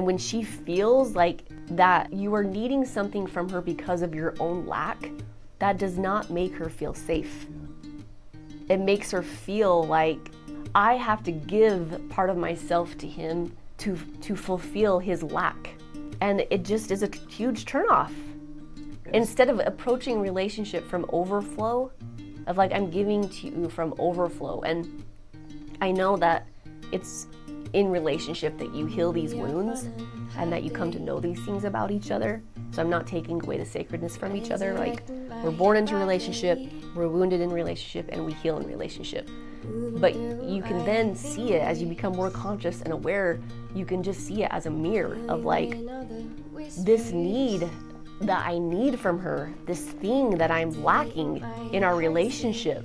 When she feels like that you are needing something from her because of your own lack, that does not make her feel safe. It makes her feel like I have to give part of myself to him to fulfill his lack. And it just is a huge turnoff. Instead of approaching relationship from overflow, of like, I'm giving to you from overflow. And I know that it's in relationship that you heal these wounds and that you come to know these things about each other. So I'm not taking away the sacredness from each other. Like, we're born into relationship, we're wounded in relationship, and we heal in relationship. But you can then see it as you become more conscious and aware. You can just see it as a mirror of like, this need that I need from her, this thing that I'm lacking in our relationship,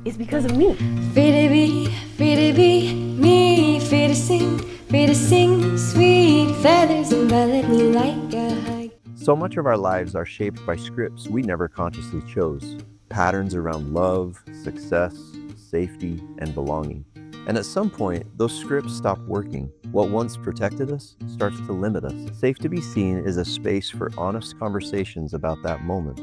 is because of me. Free to be me, free to sing, sweet feathers envelop me like a hug. So much of our lives are shaped by scripts we never consciously chose. Patterns around love, success, safety, and belonging. And at some point, those scripts stop working. What once protected us starts to limit us. Safe to be Seen is a space for honest conversations about that moment,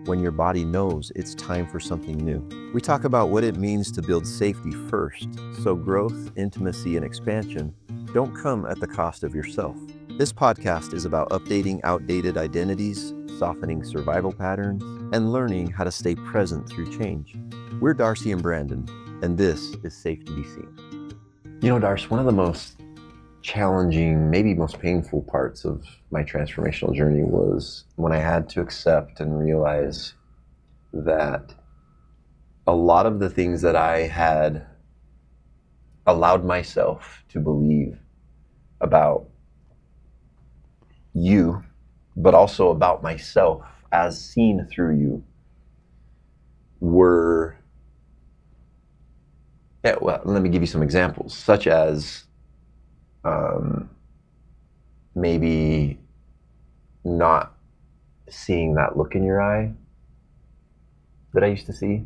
when your body knows it's time for something new. We talk about what it means to build safety first, so growth, intimacy, and expansion don't come at the cost of yourself. This podcast is about updating outdated identities, softening survival patterns, and learning how to stay present through change. We're Darcy and Brandon, and this is Safe to Be Seen. You know, Darcy, one of the most challenging, maybe most painful parts of my transformational journey was when I had to accept and realize that a lot of the things that I had allowed myself to believe about you, but also about myself as seen through you, were, well, let me give you some examples, such as maybe not seeing that look in your eye that I used to see,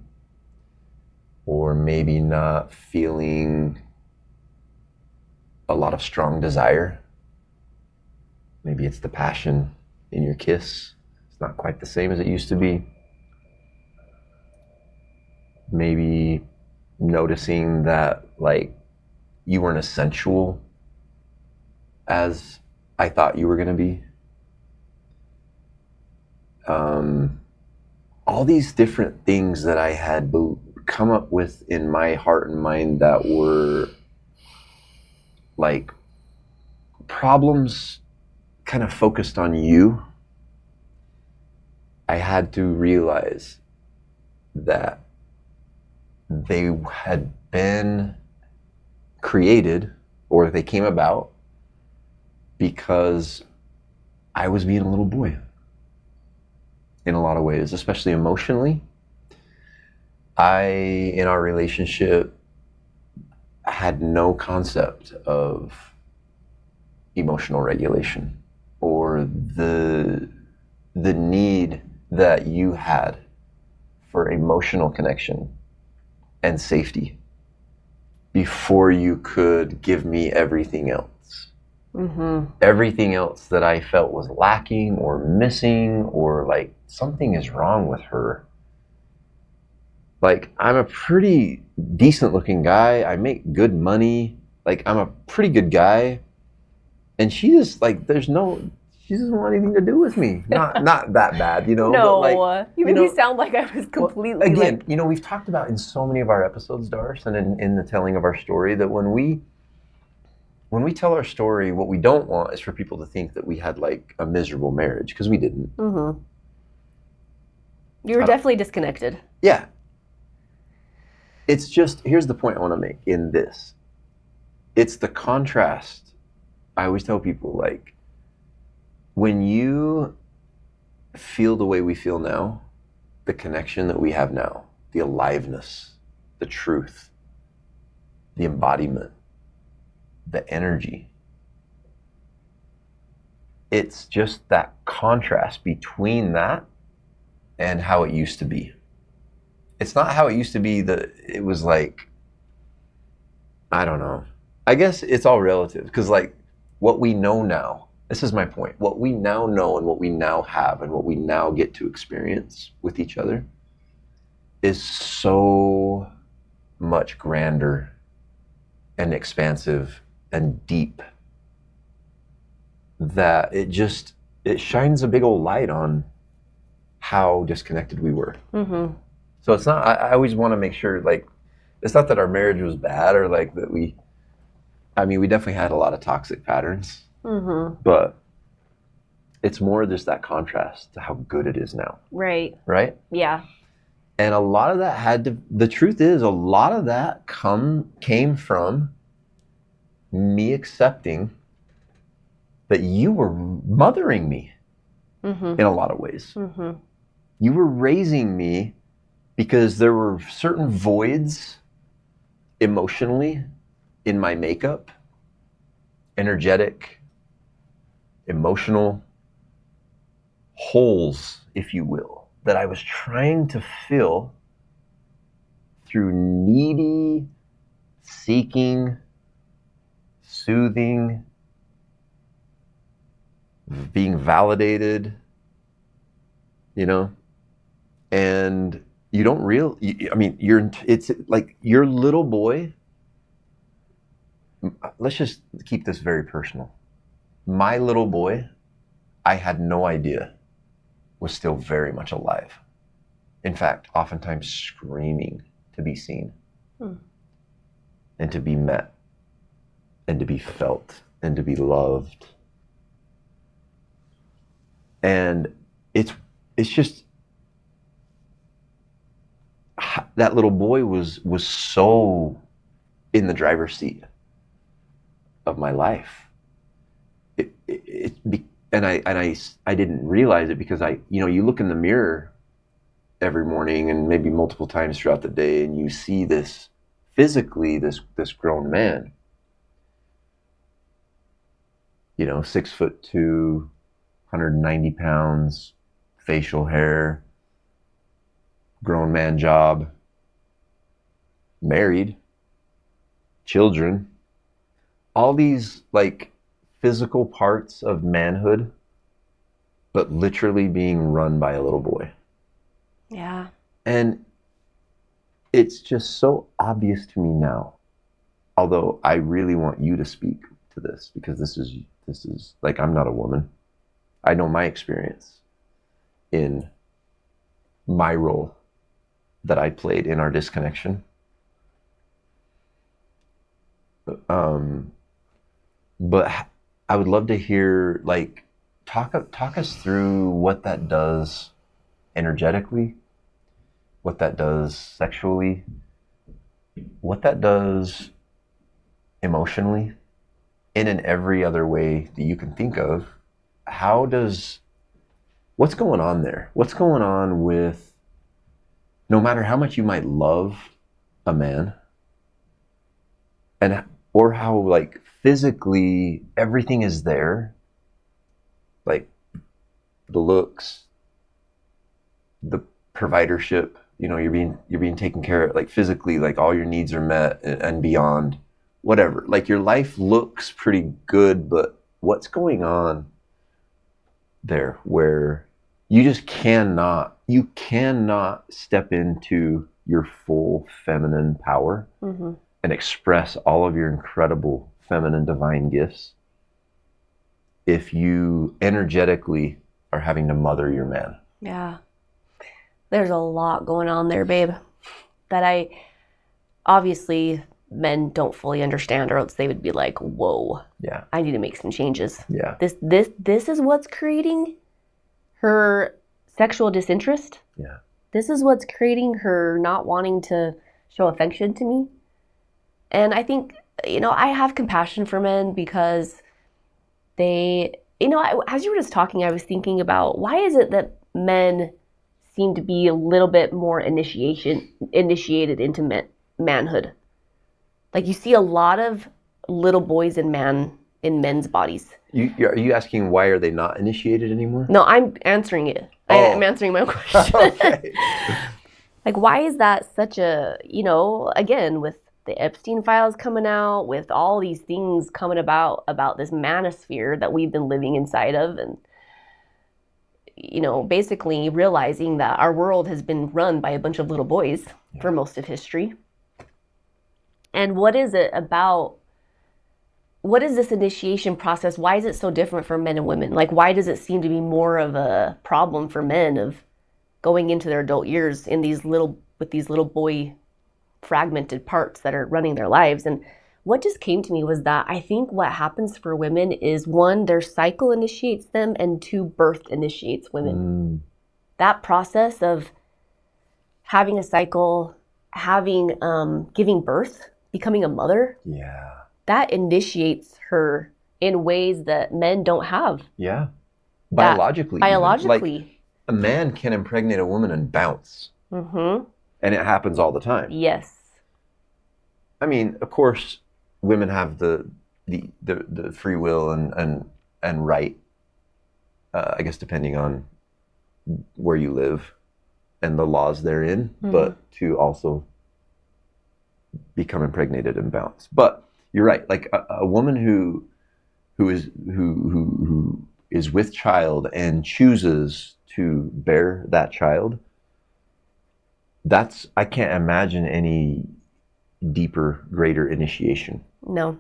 or maybe not feeling a lot of strong desire. Maybe it's the passion in your kiss. It's not quite the same as it used to be. Maybe noticing that, like, you weren't as sensual as I thought you were going to be. All these different things that I had come up with in my heart and mind that were like problems kind of focused on you. I had to realize that they had been created, or they came about because I was being a little boy in a lot of ways, especially emotionally. In our relationship, had no concept of emotional regulation or the need that you had for emotional connection and safety before you could give me everything else. Mm-hmm. Everything else that I felt was lacking or missing, or like something is wrong with her. Like, I'm a pretty decent looking guy. I make good money. Like, I'm a pretty good guy. And she just, like, she doesn't want anything to do with me. Not that bad, you know? No, but like, you made me sound like I was completely, well, again, you know, we've talked about in so many of our episodes, Darce, and in the telling of our story, that when we tell our story, what we don't want is for people to think that we had like a miserable marriage, because we didn't. Mm-hmm. You were definitely disconnected. Yeah. It's just, here's the point I want to make in this. It's the contrast. I always tell people, like, when you feel the way we feel now, the connection that we have now, the aliveness, the truth, the embodiment, the energy, it's just that contrast between that and how it used to be. It's not how it used to be that it was like, I don't know. I guess it's all relative, because like what we know now, this is my point, what we now know and what we now have and what we now get to experience with each other is so much grander and expansive and deep that it shines a big old light on how disconnected we were. Mm-hmm. So it's not, I always want to make sure, like, it's not that our marriage was bad or like that we definitely had a lot of toxic patterns, Mm-hmm. but it's more just that contrast to how good it is now. Right. Right? Yeah. And a lot of that the truth is, a lot of that came from me accepting that you were mothering me Mm-hmm. in a lot of ways. Mm-hmm. You were raising me because there were certain voids emotionally in my makeup, energetic, emotional holes, if you will, that I was trying to fill through needy, seeking, soothing, being validated, and you don't it's like your little boy. Let's just keep this very personal. My little boy, I had no idea was still very much alive. In fact, oftentimes screaming to be seen and to be met and to be felt and to be loved. And it's just, that little boy was so in the driver's seat of my life. And I didn't realize it because you look in the mirror every morning and maybe multiple times throughout the day, and you see this physically, this grown man, 6'2", 190 pounds, facial hair, grown man job, married, children, all these like physical parts of manhood, but literally being run by a little boy. Yeah. And it's just so obvious to me now, although I really want you to speak to this, because this is like, I'm not a woman. I know my experience in my role that I played in our disconnection. But I would love to hear, like, talk us through what that does energetically, what that does sexually, what that does emotionally, and in every other way that you can think of. What's going on there? What's going on with, no matter how much you might love a man, or how like physically everything is there, like the looks, the providership, you're being taken care of, like physically, like all your needs are met and beyond, whatever. Like your life looks pretty good, but what's going on there where you just cannot step into your full feminine power and express all of your incredible feminine divine gifts if you energetically are having to mother your man? Yeah. There's a lot going on there, babe, that obviously men don't fully understand, or else they would be like, whoa, yeah, I need to make some changes. Yeah. This is what's creating her sexual disinterest. Yeah. This is what's creating her not wanting to show affection to me. And I think, I have compassion for men because they, as you were just talking, I was thinking about, why is it that men seem to be a little bit more initiated into manhood? Like, you see a lot of little boys in men's bodies. Are you asking why are they not initiated anymore? No, I'm answering it. Oh. I'm answering my own question. Okay. Like, why is that such a, again, with the Epstein files coming out, with all these things coming about this manosphere that we've been living inside of, and basically realizing that our world has been run by a bunch of little boys for most of history. And what is it about? What is this initiation process? Why is it so different for men and women? Like, why does it seem to be more of a problem for men of going into their adult years with these little boy fragmented parts that are running their lives? And what just came to me was that I think what happens for women is, one, their cycle initiates them, and two, birth initiates women. That process of having a cycle, giving birth, becoming a mother. Yeah. That initiates her in ways that men don't have. Yeah. Biologically. Like, a man can impregnate a woman and bounce. Mm-hmm. And it happens all the time. Yes. I mean, of course, women have the free will and right, I guess, depending on where you live and the laws therein, but to also become impregnated and bounce. But you're right. Like a woman who is with child and chooses to bear that child, I can't imagine any deeper, greater initiation. No.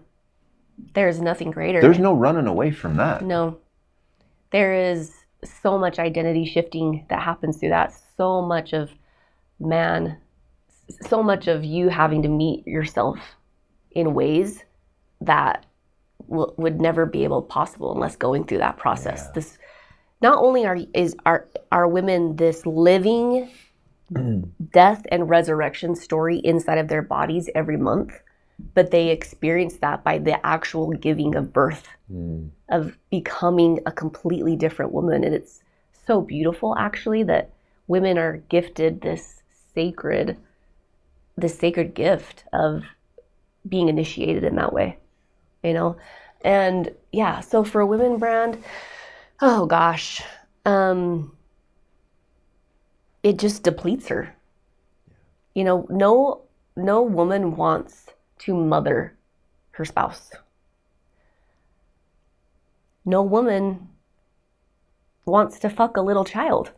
There's nothing greater. There's no running away from that. No. There is so much identity shifting that happens through that. So much of you having to meet yourself in ways that would never be possible unless going through that process. Yeah. This, not only are women this living death and resurrection story inside of their bodies every month, but they experience that by the actual giving of birth, of becoming a completely different woman. And it's so beautiful, actually, that women are gifted this sacred gift of being initiated in that way, And yeah, so for a women brand, oh gosh, it just depletes her. No woman wants to mother her spouse. No woman wants to fuck a little child.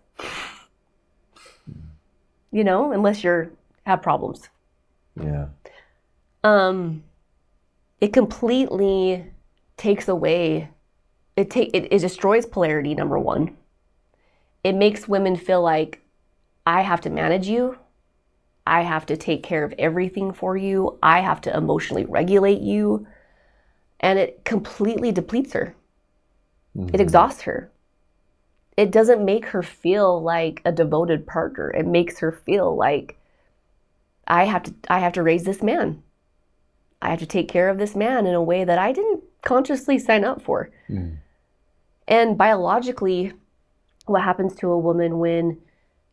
Unless have problems. Yeah. It completely takes away, it destroys polarity, number one. It makes women feel like, I have to manage you. I have to take care of everything for you. I have to emotionally regulate you. And it completely depletes her. It exhausts her. It doesn't make her feel like a devoted partner. It makes her feel like, I have to raise this man. I have to take care of this man in a way that I didn't consciously sign up for. And biologically, what happens to a woman when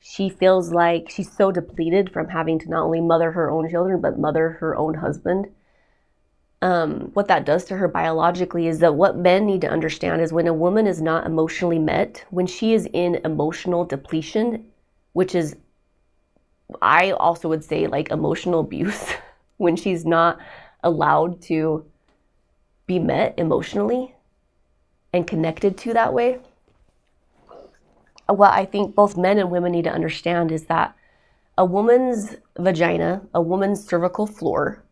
she feels like she's so depleted from having to not only mother her own children, but mother her own husband, what that does to her biologically is that what men need to understand is when a woman is not emotionally met, when she is in emotional depletion, which is, I also would say, like emotional abuse, when she's not allowed to be met emotionally and connected to that way. What I think both men and women need to understand is that a woman's vagina, a woman's cervical floor,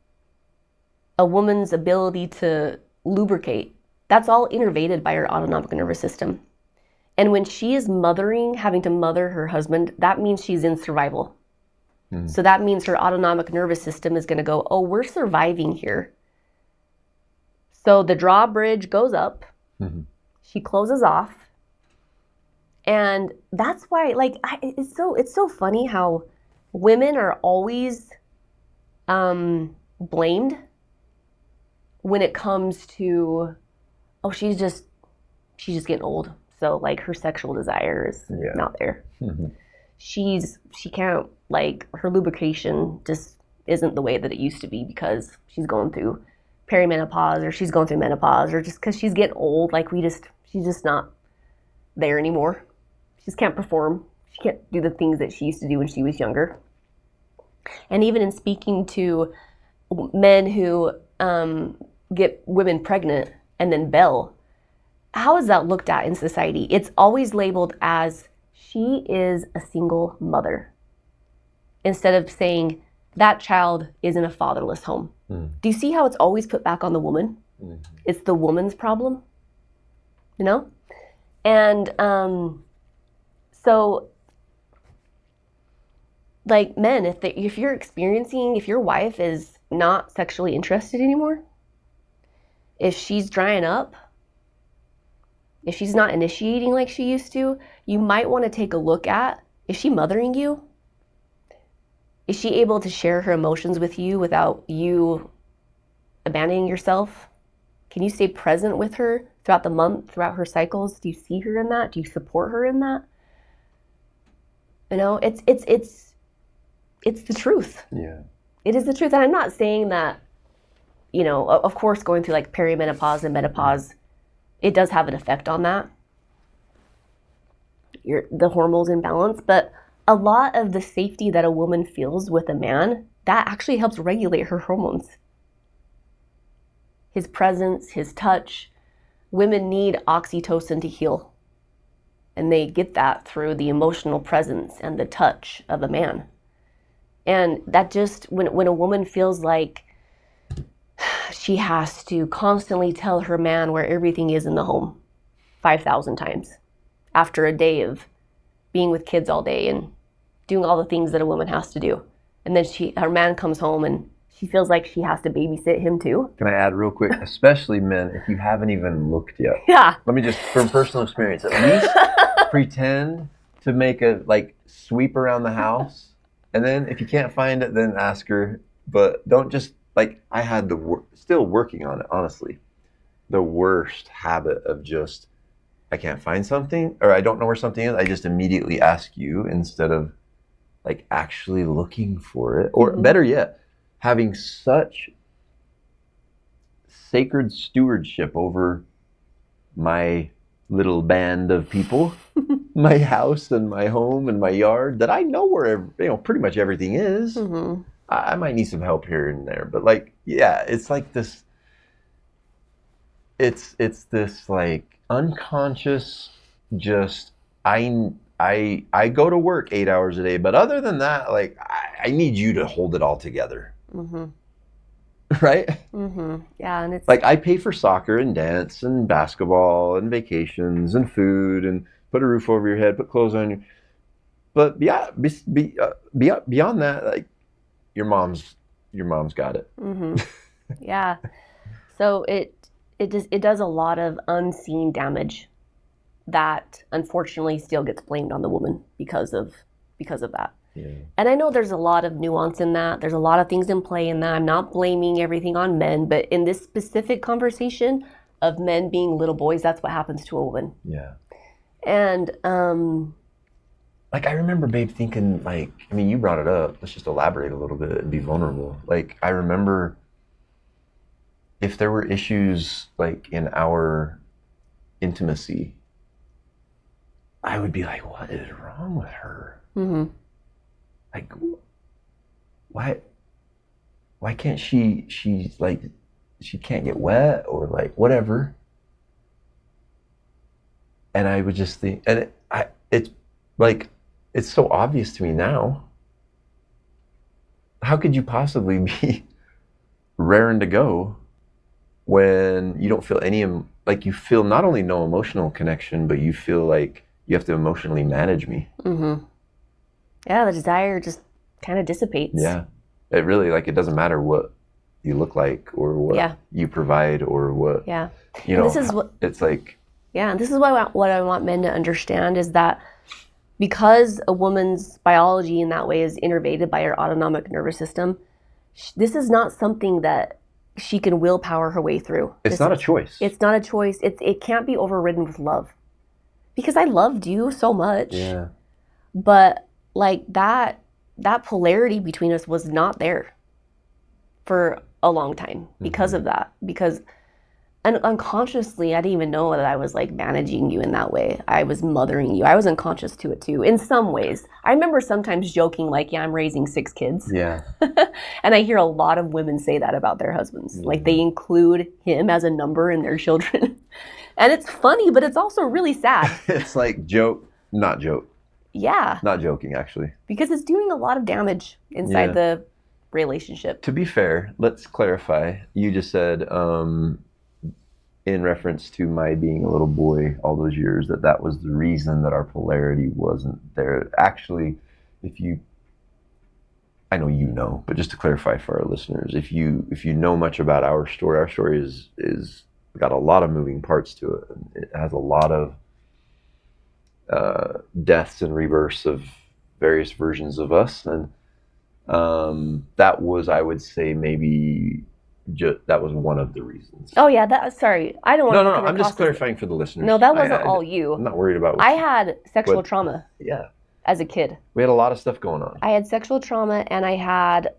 a woman's ability to lubricate, that's all innervated by her autonomic nervous system. And when she is having to mother her husband, that means she's in survival. So that means her autonomic nervous system is going to go, oh, we're surviving here. So the drawbridge goes up. She closes off. And that's why, it's so funny how women are always blamed when it comes to, oh, she's just getting old. So her sexual desire is not there. She can't, her lubrication just isn't the way that it used to be because she's going through perimenopause, or she's going through menopause, or just because she's getting old, she's just not there anymore. She just can't perform. She can't do the things that she used to do when she was younger. And even in speaking to men who get women pregnant and then bail, how is that looked at in society? It's always labeled as she is a single mother, instead of saying that child is in a fatherless home. Do you see how it's always put back on the woman? It's the woman's problem, you know? And so, like, men, if your wife is not sexually interested anymore, if she's drying up, if she's not initiating like she used to, you might want to take a look at, is she mothering you? Is she able to share her emotions with you without you abandoning yourself? Can you stay present with her throughout the month, throughout her cycles? Do you see her in that? Do you support her in that? You know, it's the truth. Yeah. It is the truth. And I'm not saying that, you know, of course, going through like perimenopause and menopause, it does have an effect on that. The hormones imbalance, but a lot of the safety that a woman feels with a man, that actually helps regulate her hormones. His presence, his touch. Women need oxytocin to heal. And they get that through the emotional presence and the touch of a man. And that just, when a woman feels like she has to constantly tell her man where everything is in the home 5,000 times after a day of being with kids all day and doing all the things that a woman has to do. And then her man comes home and she feels like she has to babysit him too. Can I add real quick? Especially men, if you haven't even looked yet. Yeah. Let me just, from personal experience, at least pretend to make a, like, sweep around the house. And then if you can't find it, then ask her. But don't just, like, I had still working on it, honestly. The worst habit of just, I can't find something, or I don't know where something is. I just immediately ask you instead of, like, actually looking for it. Or better yet, having such sacred stewardship over my little band of people, my house and my home and my yard, that I know where, pretty much everything is. I might need some help here and there, but, like, yeah, it's like this, it's this, like, unconscious, just, I go to work 8 hours a day, but other than that, like, I need you to hold it all together. Right? Yeah, and it's like, I pay for soccer and dance and basketball and vacations and food and put a roof over your head, put clothes on you. But yeah, beyond that, like, your mom's got it. Yeah. So it does a lot of unseen damage that unfortunately still gets blamed on the woman because of that. Yeah. And I know there's a lot of nuance in that. There's a lot of things in play in that. I'm not blaming everything on men, but in this specific conversation of men being little boys, that's what happens to a woman. Yeah. And like, I remember, babe, thinking, like, I mean, you brought it up. Let's just elaborate a little bit and be vulnerable. Like, I remember if there were issues, like, in our intimacy, I would be like, what is wrong with her? Like, why can't she's like, she can't get wet or, like, whatever. And I would just think, and it's like, it's so obvious to me now. How could you possibly be raring to go when you don't feel any, like, you feel not only no emotional connection, but you feel like you have to emotionally manage me. Yeah, the desire just kind of dissipates. Yeah. It really, like, it doesn't matter what you look like or what you provide or what, you know, this is what, it's like. Yeah, and this is what I want men to understand, is that because a woman's biology in that way is innervated by her autonomic nervous system, this is not something that she can willpower her way through. It's not a choice. It's not a choice. It can't be overridden with love. Because I loved you so much. Yeah. But, like, that polarity between us was not there for a long time because of that. Because And unconsciously, I didn't even know that I was like managing you in that way. I was mothering you. I was unconscious to it too, in some ways. I remember sometimes joking like, yeah, I'm raising 6 kids. Yeah. And I hear a lot of women say that about their husbands. Like they include him as a number in their children. And it's funny, but it's also really sad. It's like joke, not joke. Yeah. Not joking, actually. Because it's doing a lot of damage inside the relationship. To be fair, let's clarify. You just said, in reference to my being a little boy all those years, that was the reason that our polarity wasn't there. Actually, I know you know, but just to clarify for our listeners, if you know much about our story is got a lot of moving parts to it. It has a lot of deaths and rebirths of various versions of us, and that was, I would say, maybe that was one of the reasons. Oh yeah, sorry, I don't want to. No, I'm just clarifying for the listeners. No, that wasn't all you. I'm not worried about. I had sexual trauma. Yeah. As a kid, we had a lot of stuff going on. I had sexual trauma and I had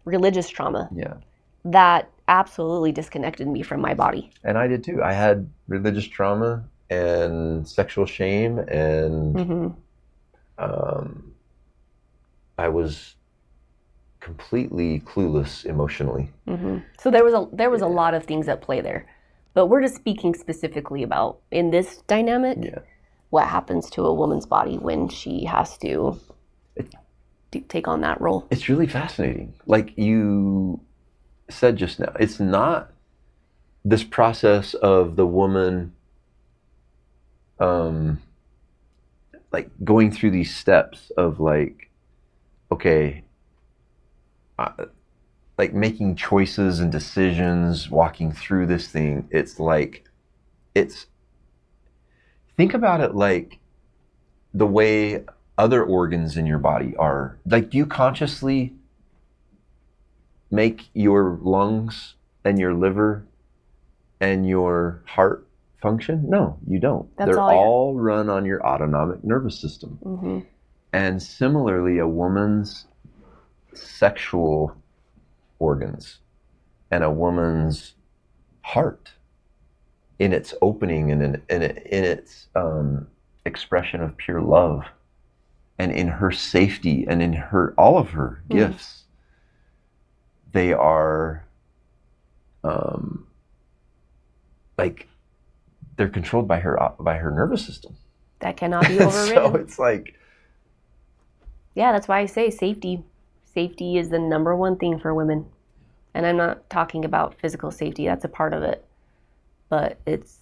religious trauma. Yeah. That absolutely disconnected me from my body. And I did too. I had religious trauma and sexual shame, and I was completely clueless emotionally. So there was a lot of things at play there, but we're just speaking specifically about in this dynamic. Yeah. What happens to a woman's body when she has to take on that role. It's really fascinating. Like you said just now, it's not this process of the woman like going through these steps of like, okay, like making choices and decisions, walking through this thing. It's like, think about it like the way other organs in your body are. Like, do you consciously make your lungs and your liver and your heart function? No, you don't. They're all run on your autonomic nervous system. And similarly, a woman's sexual organs and a woman's heart, in its opening and in its expression of pure love, and in her safety and in her all of her gifts, they are like they're controlled by her nervous system. That cannot be overridden. So it's like, yeah, that's why I say safety. Safety is the number one thing for women. And I'm not talking about physical safety, that's a part of it. But it's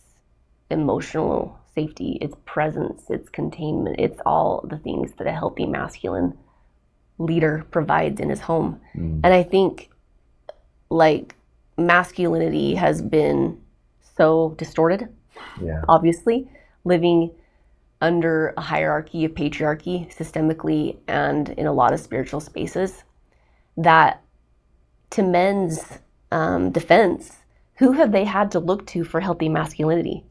emotional safety, it's presence, it's containment, it's all the things that a healthy masculine leader provides in his home. And I think like masculinity has been so distorted, obviously, living under a hierarchy of patriarchy systemically and in a lot of spiritual spaces, that to men's defense, who have they had to look to for healthy masculinity?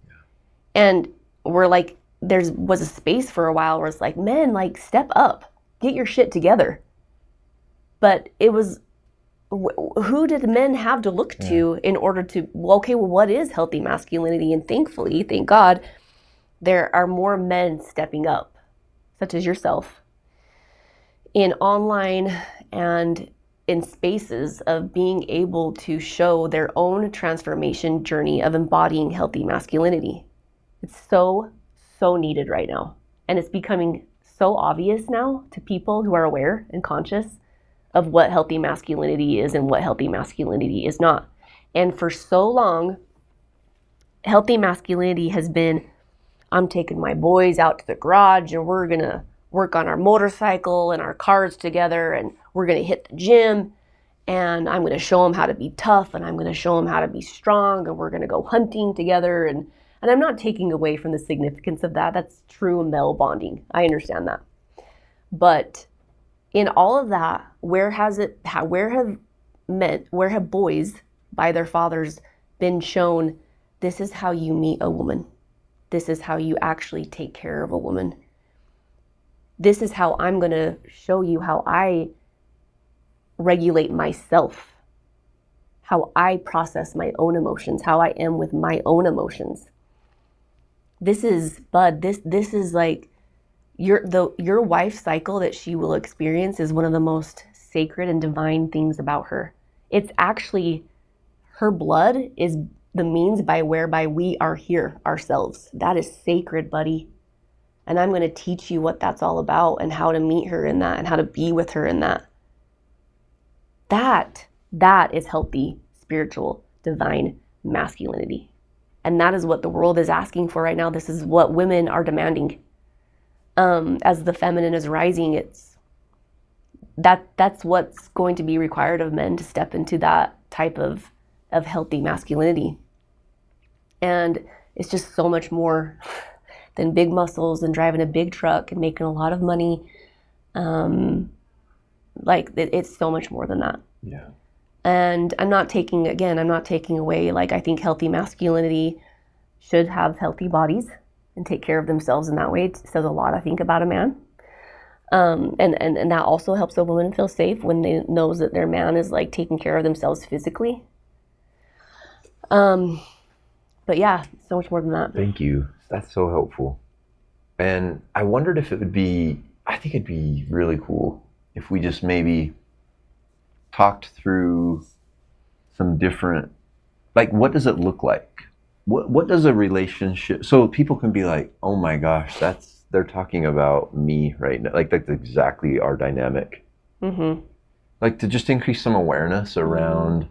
And we're like, was a space for a while where it's like, men, like, step up, get your shit together. But it was, who did men have to look to in order to, what is healthy masculinity? And thankfully, thank God, there are more men stepping up, such as yourself, in online and in spaces of being able to show their own transformation journey of embodying healthy masculinity. It's so, so needed right now. And it's becoming so obvious now to people who are aware and conscious of what healthy masculinity is and what healthy masculinity is not. And for so long, healthy masculinity has been, I'm taking my boys out to the garage and we're gonna work on our motorcycle and our cars together, and we're gonna hit the gym, and I'm gonna show them how to be tough, and I'm gonna show them how to be strong, and we're gonna go hunting together. And I'm not taking away from the significance of that. That's true male bonding. I understand that. But in all of that, where have boys by their fathers been shown, this is how you meet a woman? This is how you actually take care of a woman. This is how I'm going to show you how I regulate myself how I process my own emotions, how I am with my own emotions. This is, bud, this is like your wife's cycle that she will experience is one of the most sacred and divine things about her. It's actually, her blood is the means by whereby we are here ourselves. That is sacred, buddy. And I'm going to teach you what that's all about and how to meet her in that and how to be with her in that. That is healthy, spiritual, divine masculinity. And that is what the world is asking for right now. This is what women are demanding. As the feminine is rising, that's what's going to be required of men to step into that type of healthy masculinity. And it's just so much more than big muscles and driving a big truck and making a lot of money. It's so much more than that. Yeah. And I'm not taking away, like, I think healthy masculinity should have healthy bodies and take care of themselves in that way. It says a lot, I think, about a man. And that also helps a woman feel safe when they knows that their man is like taking care of themselves physically. But yeah, so much more than that. Thank you. That's so helpful. And I wondered if I think it'd be really cool if we just maybe talked through some different, like, what does it look like? What does a relationship, so people can be like, oh my gosh, they're talking about me right now. Like that's exactly our dynamic. Mm-hmm. Like to just increase some awareness around,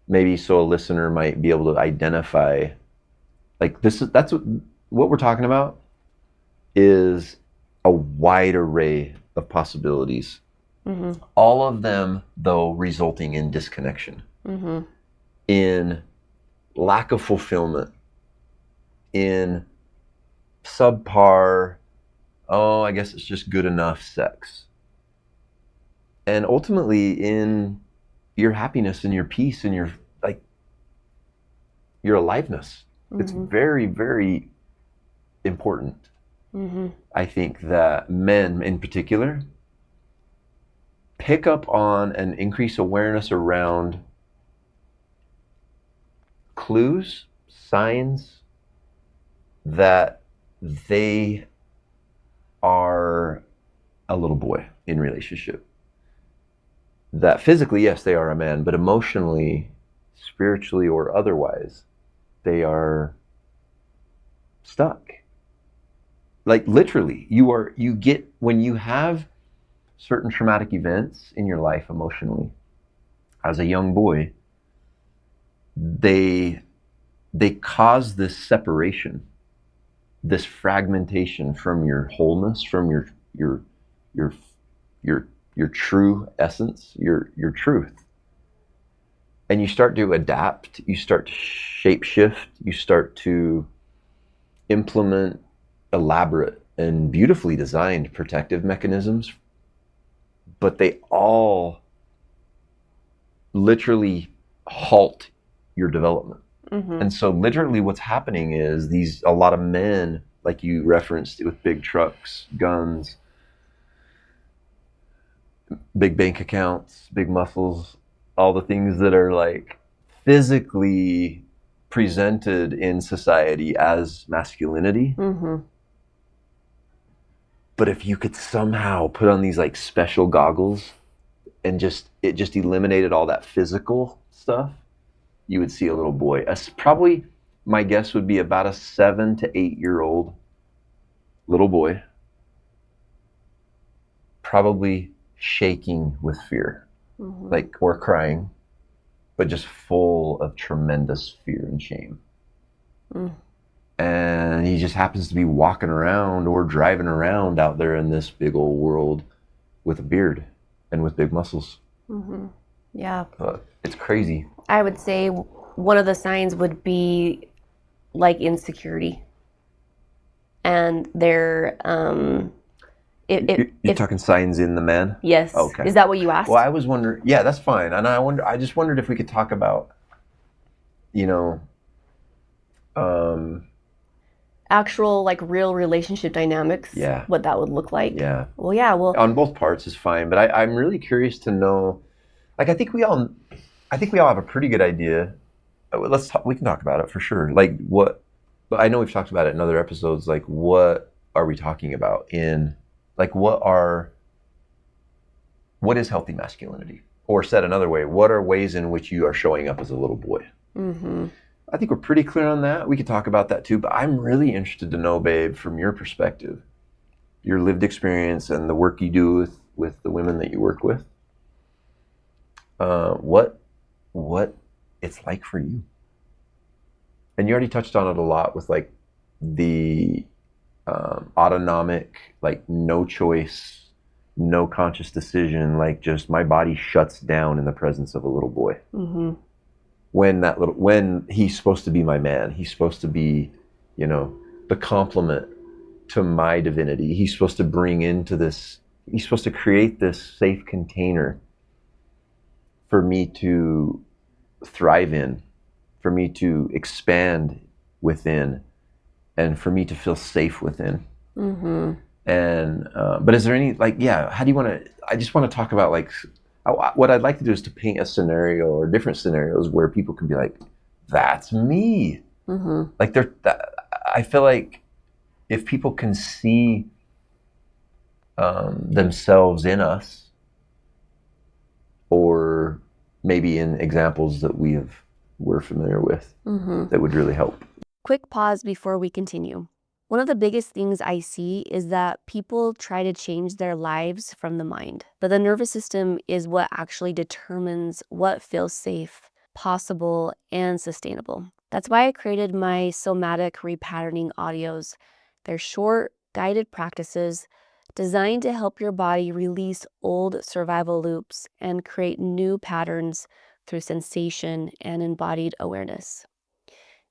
maybe so a listener might be able to identify, like that's what we're talking about is a wide array of possibilities. Mm-hmm. All of them, though, resulting in disconnection, in lack of fulfillment, in subpar, I guess it's just good enough sex. And ultimately in your happiness and your peace and your aliveness. Mm-hmm. It's very, very important. Mm-hmm. I think that men in particular pick up on and increase awareness around clues, signs that they are a little boy in relationship. That physically, yes, they are a man, but emotionally, spiritually, or otherwise, they are stuck. Like literally, you get, when you have certain traumatic events in your life emotionally, as a young boy, they cause this separation, this fragmentation from your wholeness, from your true essence, your truth. And you start to adapt, you start to shape shift, you start to implement elaborate and beautifully designed protective mechanisms, but they all literally halt your development. Mm-hmm. And so literally what's happening is a lot of men, like you referenced with big trucks, guns, big bank accounts, big muscles, all the things that are like physically presented in society as masculinity. Mm-hmm. But if you could somehow put on these like special goggles and it just eliminated all that physical stuff, you would see a little boy. Probably my guess would be about a 7 to 8 year old little boy, probably shaking with fear, like, or crying, but just full of tremendous fear and shame. And he just happens to be walking around or driving around out there in this big old world with a beard and with big muscles. Mm-hmm. Yeah. It's crazy. I would say one of the signs would be like insecurity. And they're, you're talking signs in the man? Yes. Okay. Is that what you asked? Well, I was wondering, yeah, that's fine. And I just wondered if we could talk about, actual, like, real relationship dynamics. Yeah. What that would look like. Yeah. Well, yeah, well. On both parts is fine, but I'm really curious to know, like, I think I think we all have a pretty good idea. We can talk about it for sure. Like what, but I know we've talked about it in other episodes. Like what are we talking about in, like what is healthy masculinity? Or said another way, what are ways in which you are showing up as a little boy? Mm-hmm. I think we're pretty clear on that. We could talk about that too, but I'm really interested to know, babe, from your perspective, your lived experience and the work you do with the women that you work with, what it's like for you. And you already touched on it a lot with like the autonomic, like no choice, no conscious decision, like just my body shuts down in the presence of a little boy. Mm-hmm. When he's supposed to be my man, he's supposed to be, the complement to my divinity. He's supposed to he's supposed to create this safe container for me to thrive in, for me to expand within, and for me to feel safe within. Mm-hmm. And but is there any how do you want to? I just want to talk about what I'd like to do is to paint a scenario or different scenarios where people can be like, "That's me." Mm-hmm. Like I feel like if people can see themselves in us, or maybe in examples that we're familiar with, Mm-hmm. that would really help. Quick pause before we continue. One of the biggest things I see is that people try to change their lives from the mind, but the nervous system is what actually determines what feels safe, possible, and sustainable. That's why I created my somatic repatterning audios. They're short, guided practices designed to help your body release old survival loops and create new patterns through sensation and embodied awareness.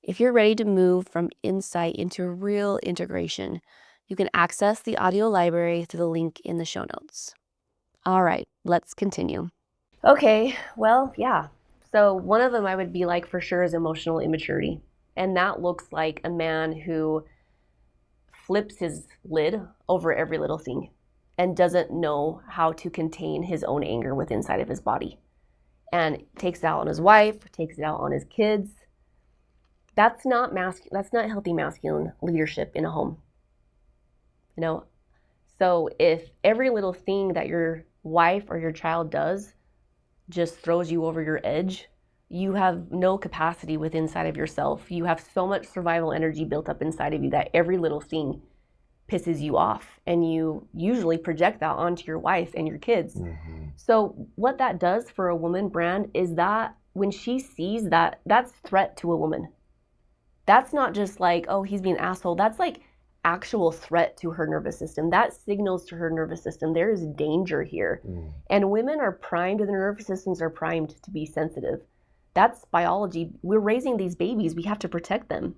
If you're ready to move from insight into real integration, you can access the audio library through the link in the show notes. All right, let's continue. Okay, well, yeah. So one of them I would be like for sure is emotional immaturity. And that looks like a man who flips his lid over every little thing and doesn't know how to contain his own anger within inside of his body. And takes it out on his wife, takes it out on his kids. That's not healthy masculine leadership in a home. So if every little thing that your wife or your child does just throws you over your edge, you have no capacity within inside of yourself. You have so much survival energy built up inside of you that every little thing pisses you off, and you usually project that onto your wife and your kids. Mm-hmm. So what that does for a woman, Brand, is that when she sees that, that's threat to a woman. That's not just like, oh, he's being an asshole. That's like actual threat to her nervous system. That signals to her nervous system there is danger here. And women are primed, their nervous systems are primed to be sensitive. That's biology. We're raising these babies. We have to protect them.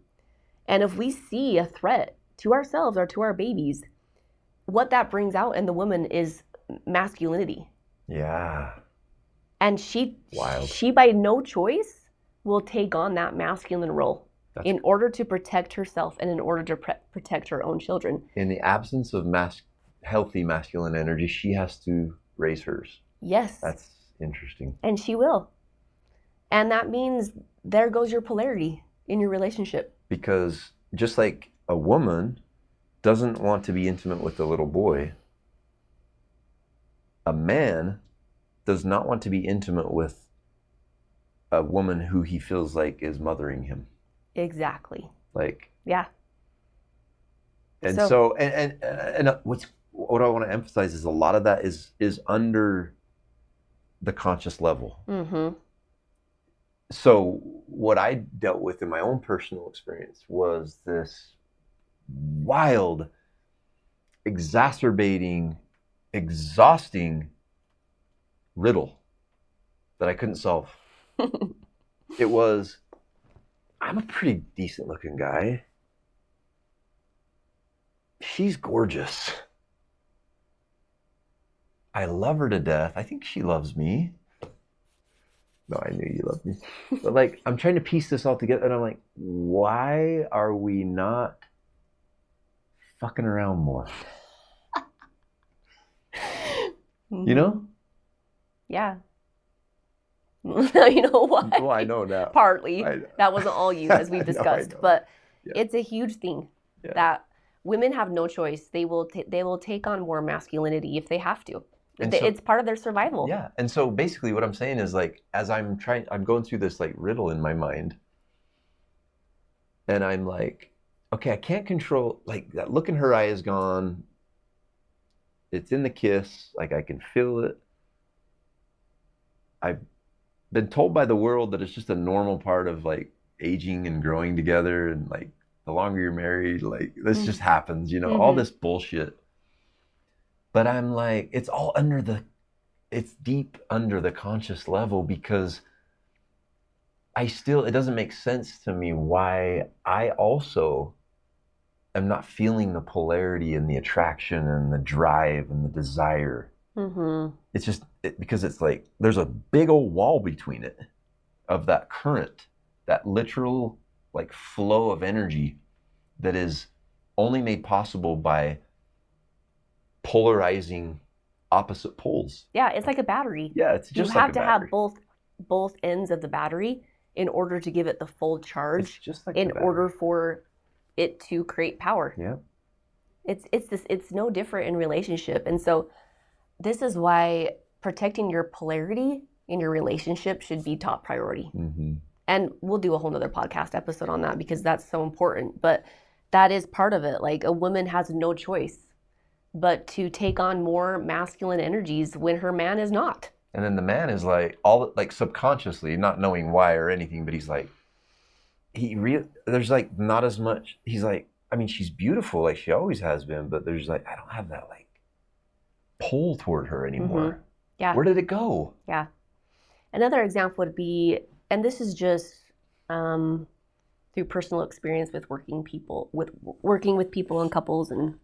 And if we see a threat to ourselves or to our babies, what that brings out in the woman is masculinity. Yeah. And she by no choice will take on that masculine role. In order to protect herself and in order to protect her own children. In the absence of healthy masculine energy, she has to raise hers. Yes. That's interesting. And she will. And that means there goes your polarity in your relationship. Because just like a woman doesn't want to be intimate with a little boy, a man does not want to be intimate with a woman who he feels like is mothering him. Exactly. Yeah. And so what I want to emphasize is a lot of that is under the conscious level. Mm-hmm. So what I dealt with in my own personal experience was this wild, exacerbating, exhausting riddle that I couldn't solve. It was, I'm a pretty decent looking guy. She's gorgeous. I love her to death. I think she loves me. No, I knew you loved me. But I'm trying to piece this all together, and I'm like, why are we not fucking around more? You know? Yeah. You know why? Well, I know now. Partly. I- That wasn't all you, as we've I know, I discussed. know. But Yeah. it's a huge thing Yeah. that women have no choice. They will take on more masculinity if they have to. And so- It's part of their survival. Yeah. And so basically what I'm saying is like, as I'm going through this like riddle in my mind, and I'm like, okay, I can't control, like that look in her eye is gone. It's in the kiss. Like I can feel it. I've been told by the world that it's just a normal part of like aging and growing together. And like the longer you're married, like this just happens, you know, all this bullshit. But I'm like, it's deep under the conscious level, because it doesn't make sense to me why I also am not feeling the polarity and the attraction and the drive and the desire. It's just because it's like there's a big old wall between it of that current, that literal like flow of energy that is only made possible by polarizing opposite poles. Yeah, it's like a battery. Yeah, it's just you like have a to battery. have both ends of the battery in order to give it the full charge. It's just like in the battery. order for it to create power. Yeah. It's no different in relationship. And so this is why protecting your polarity in your relationship should be top priority. And we'll do a whole nother podcast episode on that because that's so important. But that is part of it. Like a woman has no choice but to take on more masculine energies when her man is not. And then the man is like subconsciously, not knowing why or anything, but he's like, there's like not as much. He's like, I mean, she's beautiful, like she always has been, but there's like, I don't have that like pull toward her anymore. Yeah. Where did it go? Yeah. Another example would be, and this is just through personal experience with working with people and couples, and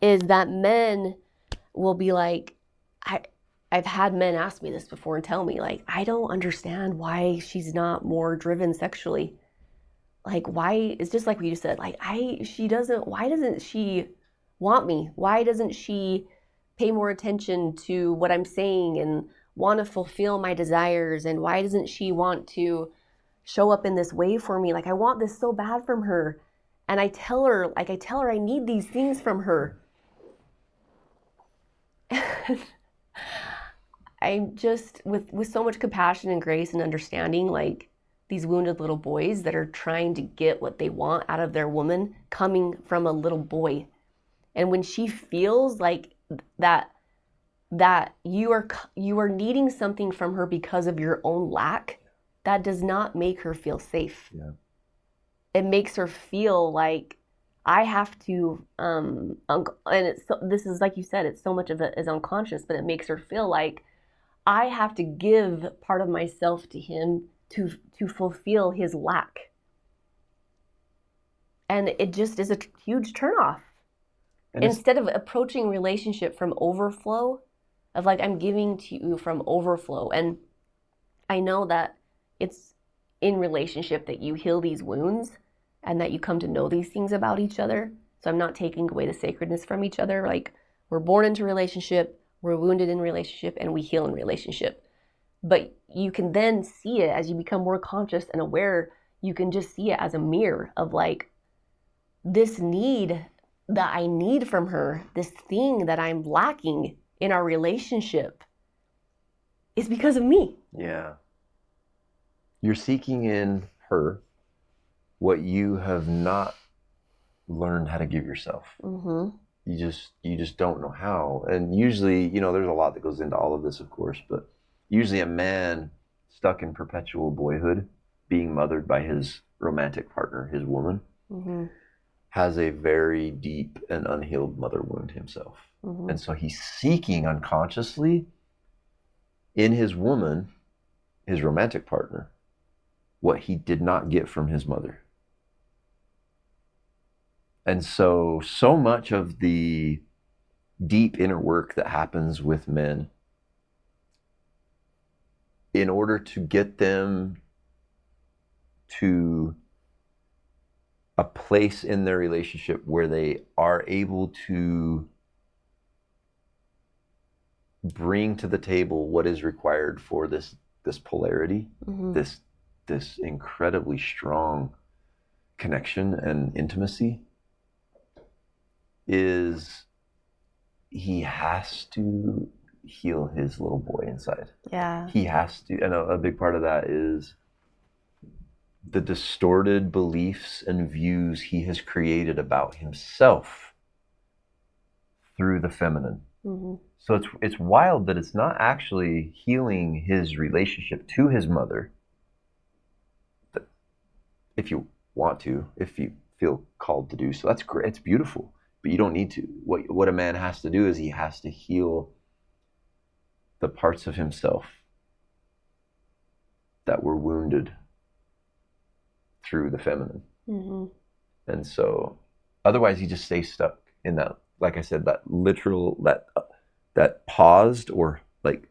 is that men will be like, I've had men ask me this before and tell me like, I don't understand why she's not more driven sexually. Like why, it's just like what you said, like why doesn't she want me? Why doesn't she pay more attention to what I'm saying and want to fulfill my desires? And why doesn't she want to show up in this way for me? Like I want this so bad from her. And I tell her I need these things from her. I'm just with so much compassion and grace and understanding, like these wounded little boys that are trying to get what they want out of their woman coming from a little boy. And when she feels like that you are needing something from her because of your own lack, that does not make her feel safe. Yeah. It makes her feel like I have to, and this is like you said, it's so much of it is unconscious, but it makes her feel like I have to give part of myself to him to fulfill his lack. And it just is a huge turnoff. Instead of approaching relationship from overflow, of like, I'm giving to you from overflow. And I know that it's in relationship that you heal these wounds and that you come to know these things about each other. So I'm not taking away the sacredness from each other. Like we're born into relationship, we're wounded in relationship, and we heal in relationship. But you can then see it as you become more conscious and aware. You can just see it as a mirror of like this need that I need from her, this thing that I'm lacking in our relationship is because of me. Yeah. You're seeking in her what you have not learned how to give yourself. You just don't know how. And usually, there's a lot that goes into all of this, of course, but usually a man stuck in perpetual boyhood, being mothered by his romantic partner, his woman, has a very deep and unhealed mother wound himself. And so he's seeking unconsciously in his woman, his romantic partner, what he did not get from his mother. And so much of the deep inner work that happens with men, in order to get them to a place in their relationship where they are able to bring to the table what is required for this this polarity, this incredibly strong connection and intimacy, is he has to heal his little boy inside. Yeah. He has to, and a big part of that is the distorted beliefs and views he has created about himself through the feminine. So it's wild that it's not actually healing his relationship to his mother. If you want to, if you feel called to do so, that's great. It's beautiful, but you don't need to. What a man has to do is he has to heal the parts of himself that were wounded through the feminine. And so otherwise he just stays stuck in that, like I said, that literal, that paused or like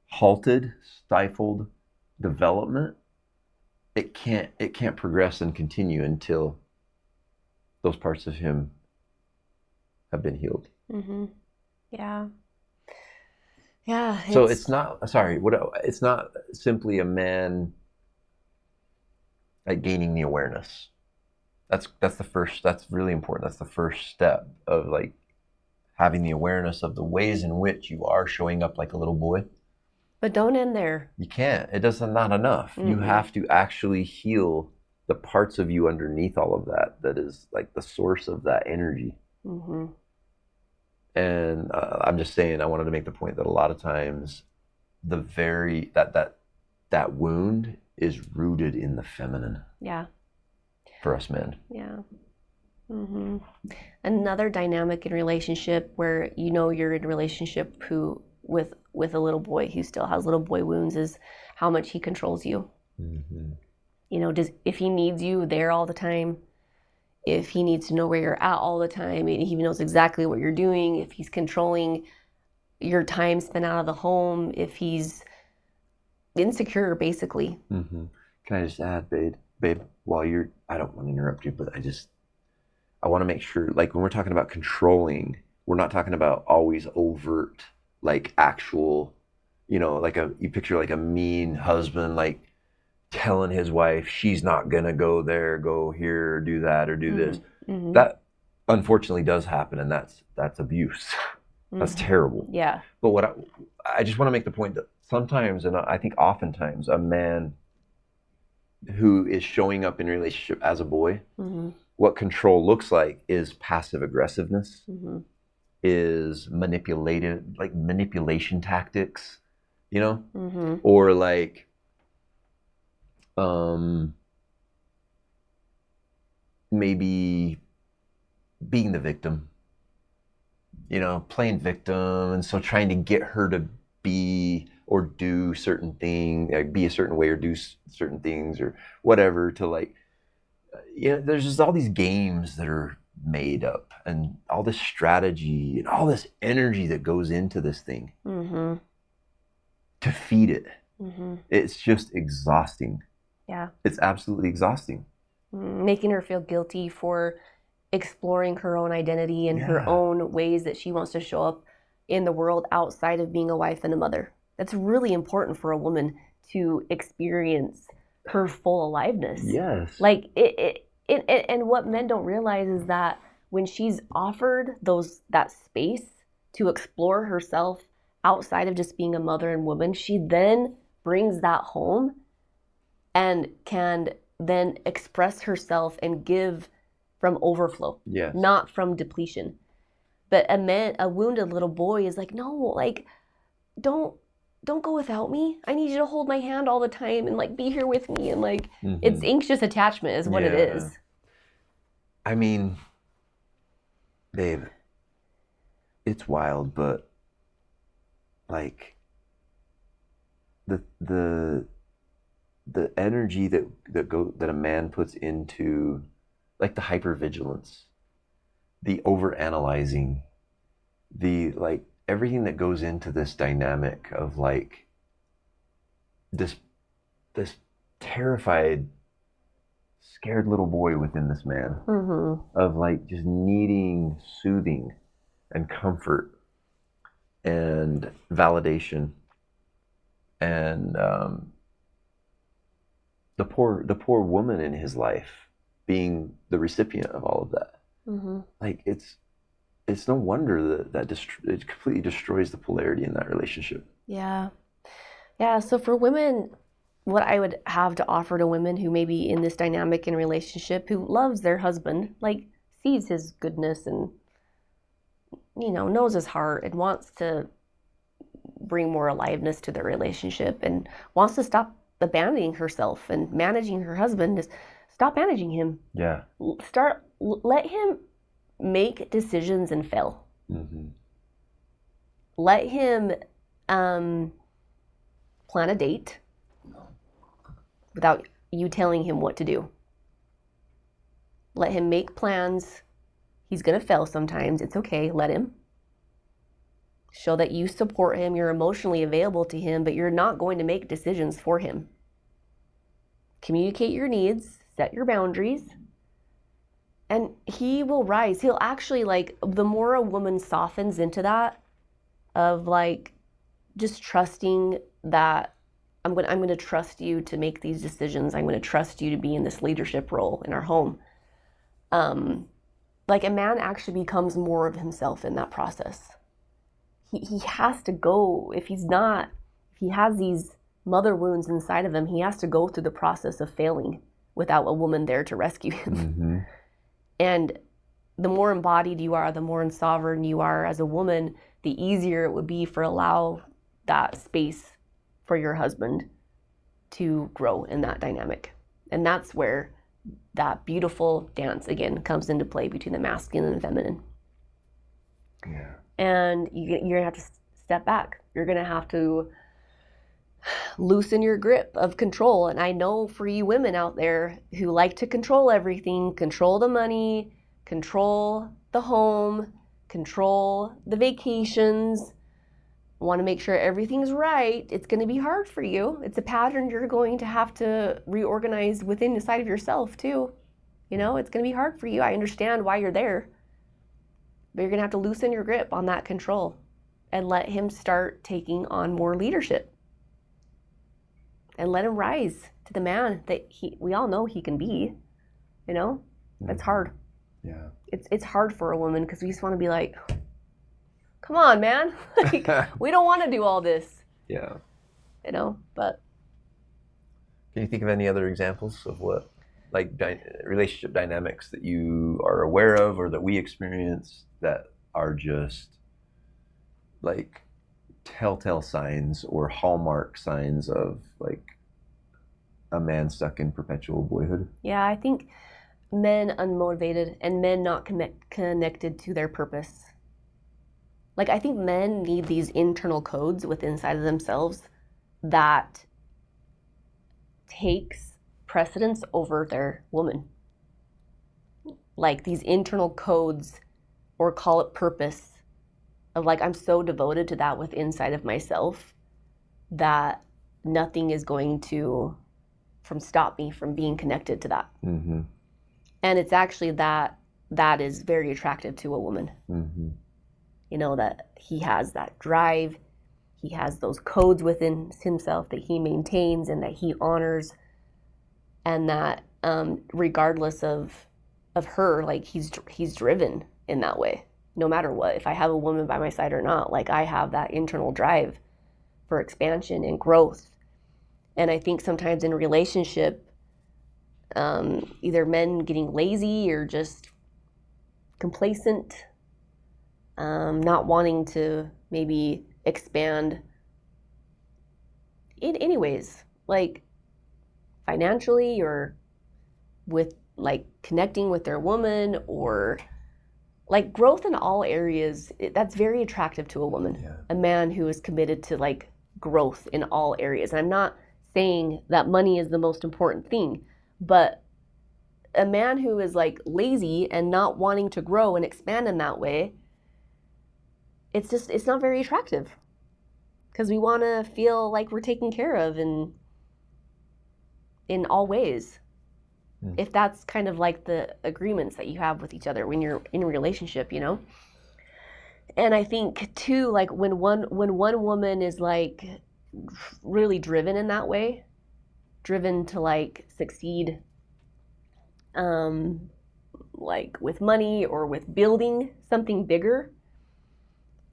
halted, stifled development. It can't progress and continue until those parts of him have been healed. Yeah. Yeah. So it's not simply a man like gaining the awareness. That's really important. That's the first step of like having the awareness of the ways in which you are showing up like a little boy. But don't end there. You can't. It doesn't, not enough. You have to actually heal the parts of you underneath all of that is like the source of that energy. And I'm just saying, I wanted to make the point that a lot of times that wound is rooted in the feminine. Yeah. For us men. Yeah. Another dynamic in relationship where you're in a relationship with a little boy who still has little boy wounds is how much he controls you. If he needs you there all the time, if he needs to know where you're at all the time, and he knows exactly what you're doing, if he's controlling your time spent out of the home, if he's insecure, basically. Can I just add, babe, while I don't want to interrupt you, but I want to make sure, like when we're talking about controlling, we're not talking about always overt, like actual, you picture like a mean husband, like telling his wife she's not gonna go there, go here, do that, or do this. That unfortunately does happen, and that's abuse. That's terrible. Yeah. But what I just want to make the point that sometimes, and I think oftentimes, a man who is showing up in a relationship as a boy, what control looks like is passive aggressiveness, is manipulation tactics, or like maybe being the victim, playing victim, and so trying to get her to be or do certain things, like be a certain way or do certain things or whatever, to like, there's just all these games that are made up and all this strategy and all this energy that goes into this thing to feed it. It's just exhausting. Yeah. It's absolutely exhausting. Making her feel guilty for exploring her own identity and her own ways that she wants to show up in the world outside of being a wife and a mother. That's really important for a woman to experience her full aliveness. Yes. Like and what men don't realize is that when she's offered that space to explore herself outside of just being a mother and woman, she then brings that home and can then express herself and give from overflow, not from depletion. But a wounded little boy is like, no, like, don't go without me. I need you to hold my hand all the time and like be here with me. And like, it's anxious attachment is what it is. I mean, babe, it's wild, but like the energy that a man puts into like the hypervigilance, the overanalyzing, the like everything that goes into this dynamic of like this terrified, scared little boy within this man, of like just needing soothing and comfort and validation and the poor woman in his life being the recipient of all of that. Mm-hmm. Like it's no wonder that it completely destroys the polarity in that relationship. Yeah. Yeah. So for women, what I would have to offer to women who may be in this dynamic in relationship, who loves their husband, like sees his goodness and, knows his heart and wants to bring more aliveness to their relationship and wants to stop abandoning herself and managing her husband, is stop managing him. Yeah. Let him make decisions and fail. Mm-hmm. Let him plan a date without you telling him what to do. Let him make plans. He's going to fail sometimes. It's okay. Let him. Show that you support him. You're emotionally available to him, but you're not going to make decisions for him. Communicate your needs. Set your boundaries. And he will rise. He'll actually, like, the more a woman softens into that, of like just trusting that I'm going to trust you to make these decisions. I'm going to trust you to be in this leadership role in our home. Like a man actually becomes more of himself in that process. He has to go, if he has these mother wounds inside of him, he has to go through the process of failing without a woman there to rescue him. Mm-hmm. And the more embodied you are, the more sovereign you are as a woman, the easier it would be for allow that space for your husband to grow in that dynamic. And that's where that beautiful dance again comes into play between the masculine and feminine. Yeah. And you're gonna have to step back. You're gonna have to loosen your grip of control. And I know for you women out there who like to control everything, control the money, control the home, control the vacations, want to make sure everything's right, it's going to be hard for you. It's a pattern you're going to have to reorganize within the side of yourself too. It's going to be hard for you. I understand why you're there. But you're going to have to loosen your grip on that control and let him start taking on more leadership. And let him rise to the man that we all know he can be. That's hard. Yeah. It's hard for a woman because we just want to be like, come on, man. Like, we don't want to do all this. Yeah. But. Can you think of any other examples of what, like, relationship dynamics that you are aware of or that we experience that are just, like, telltale signs or hallmark signs of, like, a man stuck in perpetual boyhood? Yeah, I think men unmotivated and men not connected to their purpose. Like, I think men need these internal codes within inside of themselves that takes precedence over their woman. Like these internal codes, or call it purpose, of like, I'm so devoted to that within inside of myself that nothing is going to stop me from being connected to that. Mm-hmm. And it's actually that is very attractive to a woman. Mm-hmm. That he has that drive, he has those codes within himself that he maintains and that he honors, and that regardless of her, like he's driven in that way, no matter what. If I have a woman by my side or not, like I have that internal drive for expansion and growth. And I think sometimes in a relationship, either men getting lazy or just complacent, not wanting to maybe expand in any ways, like financially or with like connecting with their woman, or like growth in all areas, that's very attractive to a woman. Yeah. A man who is committed to like growth in all areas. And I'm not saying that money is the most important thing, but a man who is like lazy and not wanting to grow and expand in that way, it's not very attractive, because we want to feel like we're taken care of in all ways. If that's kind of like the agreements that you have with each other when you're in a relationship, And I think too, like when one woman is like really driven in that way, driven to like succeed, like with money or with building something bigger,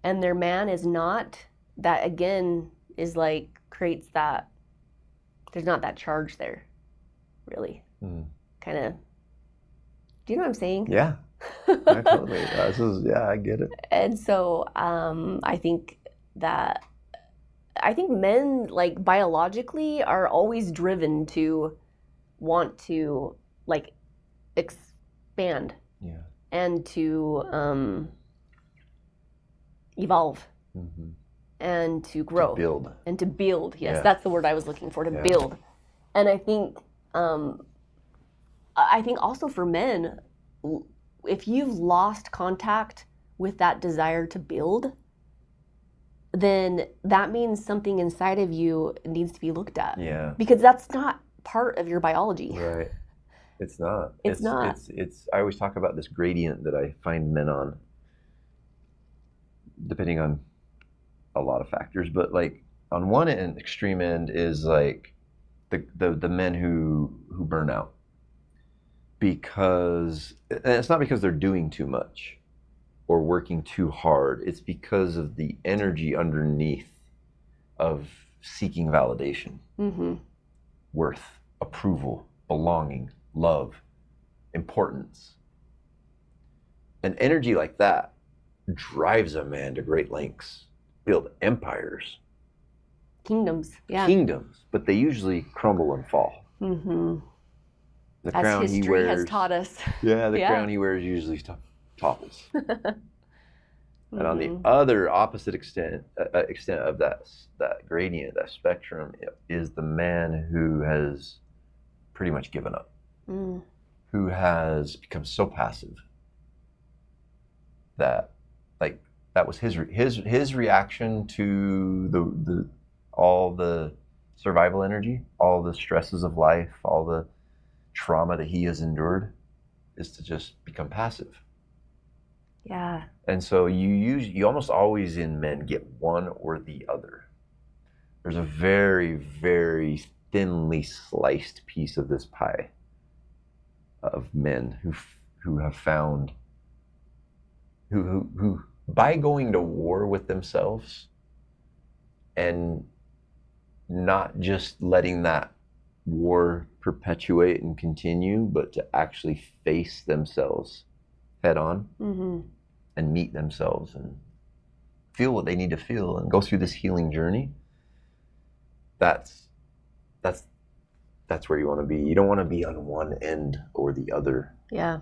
and their man is not, that again is like creates that, there's not that charge there, really. Kind of, do you know what I'm saying? Yeah, I totally. I get it. And so I think men, like biologically, are always driven to want to like expand, and to evolve, and to grow, to build, and to build. Yes, that's the word I was looking for, to build. And I think also for men, if you've lost contact with that desire to build, then that means something inside of you needs to be looked at. Yeah. Because that's not part of your biology. Right. It's not. It's not. It's. I always talk about this gradient that I find men on, depending on a lot of factors. But like on one end, extreme end is like the men who burn out, because, and it's not because they're doing too much or working too hard. It's because of the energy underneath of seeking validation, worth, approval, belonging, love, importance. An energy like that drives a man to great lengths, build empires, kingdoms, but they usually crumble and fall. The as crown history he wears has taught us. The crown he wears usually topples. And on the other opposite extent of that gradient, that spectrum, is the man who has pretty much given up, who has become so passive that, like, that was his reaction to the all the survival energy, all the stresses of life, all the trauma that he has endured, is to just become passive. Yeah. And so you almost always in men get one or the other. There's a very, very thinly sliced piece of this pie of men who have found, who by going to war with themselves and not just letting that war perpetuate and continue, but to actually face themselves head on, and meet themselves and feel what they need to feel and go through this healing journey. That's where you want to be. You don't want to be on one end or the other. Yeah.